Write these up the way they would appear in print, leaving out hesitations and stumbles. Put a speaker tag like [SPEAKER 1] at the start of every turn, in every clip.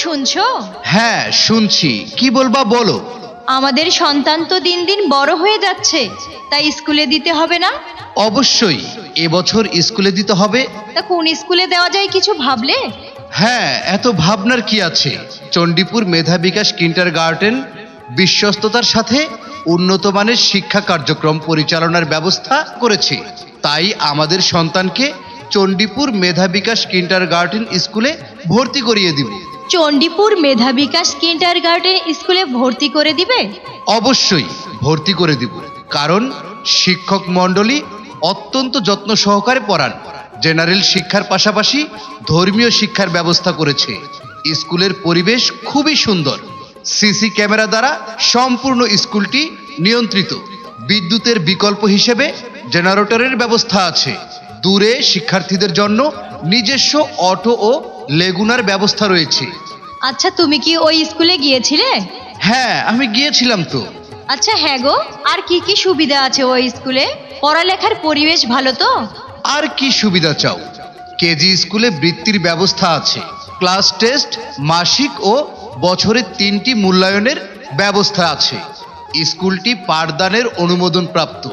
[SPEAKER 1] শুনছো?
[SPEAKER 2] হ্যাঁ শুনছি, কি বলবা বলো।
[SPEAKER 1] আমাদের সন্তান তো দিন দিন বড় হয়ে যাচ্ছে, তাই স্কুলে দিতে হবে না?
[SPEAKER 2] অবশ্যই এবছর স্কুলে দিতে হবে।
[SPEAKER 1] তা কোন স্কুলে দেওয়া যায় কিছু ভাবলে?
[SPEAKER 2] হ্যাঁ, এত ভাবনার কি আছে। চণ্ডীপুর মেধা বিকাশ কিন্ডারগার্টেন বিশ্বস্ততার সাথে উন্নত মানের শিক্ষা কার্যক্রম পরিচালনার ব্যবস্থা করেছে। তাই আমাদের সন্তানকে চণ্ডীপুর মেধা বিকাশ কিন্ডারগার্টেন স্কুলে ভর্তি করিয়ে দিব।
[SPEAKER 1] চণ্ডীপুর মেধা বিকাশ কিন্ডারগার্টেন স্কুলে ভর্তি করে দিবে?
[SPEAKER 2] অবশ্যই ভর্তি করে দিব, কারণ শিক্ষক মণ্ডলী অত্যন্ত যত্ন সহকারে পড়ান। জেনারেল শিক্ষার পাশাপাশি ধর্মীয় শিক্ষার ব্যবস্থা করেছে। স্কুলের পরিবেশ খুবই সুন্দর। সিসি ক্যামেরা দ্বারা সম্পূর্ণ স্কুলটি নিয়ন্ত্রিত। বিদ্যুতের বিকল্প হিসেবে জেনারেটরের ব্যবস্থা আছে। দূরে শিক্ষার্থীদের জন্য নিজস্ব অটো ও লেগুনার ব্যবস্থা রয়েছে।
[SPEAKER 1] আচ্ছা, তুমি কি ওই স্কুলে গিয়েছিলে?
[SPEAKER 2] হ্যাঁ, আমি গিয়েছিলাম তো।
[SPEAKER 1] আচ্ছা হ্যাঁ গো, আর কি কি সুবিধা আছে ওই স্কুলে? পড়ালেখার পরিবেশ ভালো তো?
[SPEAKER 2] আর কি সুবিধা চাও? কেজি স্কুলে বৃত্তির ব্যবস্থা আছে। ক্লাস টেস্ট মাসিক ও বছরে 3টি মূল্যায়নের ব্যবস্থা আছে। স্কুলটি পাঠদানের অনুমোদন প্রাপ্ত।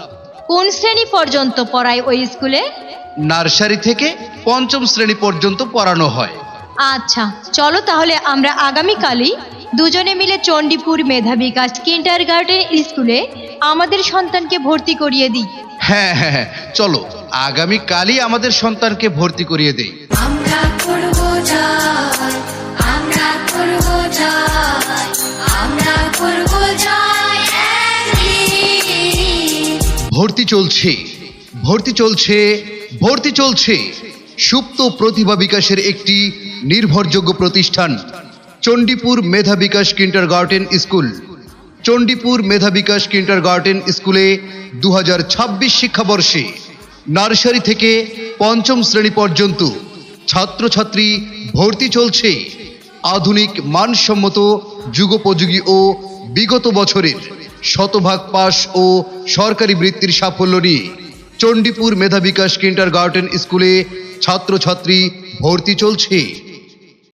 [SPEAKER 1] কোন শ্রেণী পর্যন্ত পড়ায় ওই স্কুলে?
[SPEAKER 2] নার্সারি থেকে 5ম শ্রেণী পর্যন্ত পড়ানো হয়।
[SPEAKER 1] আচ্ছা, চলো তাহলে আমরা আগামীকালই দুজনে মিলে চণ্ডীপুর মেধা বিকাশ কিন্ডারগার্টেন স্কুলে আমাদের সন্তানকে ভর্তি করিয়ে দিই।
[SPEAKER 2] হ্যাঁ হ্যাঁ হ্যাঁ, চলো আগামীকালই আমাদের সন্তানকে ভর্তি করিয়ে দেই।
[SPEAKER 3] আমরা করব জয়, আমরা করব জয়, আমরা করব জয় একদিন।
[SPEAKER 2] ভর্তি চলছে, ভর্তি চলছে, ভর্তি চলছে। সুপ্ত প্রতিভা বিকাশের একটি নির্ভরযোগ্য প্রতিষ্ঠান চণ্ডীপুর মেধা বিকাশ কিন্ডারগার্টেন স্কুল। চণ্ডীপুর মেধা বিকাশ কিন্ডারগার্টেন স্কুলে 2026 শিক্ষাবর্ষে নার্সারি থেকে 5ম শ্রেণী পর্যন্ত ছাত্রছাত্রী ভর্তি চলছে। আধুনিক মানসম্মত যুগোপযোগী ও বিগত বছরের শতভাগ পাস ও সরকারি বৃত্তির সাফল্য নিয়ে চণ্ডীপুর মেধা বিকাশ কিন্ডারগার্টেন স্কুলে ছাত্রছাত্রী ভর্তি চলছে।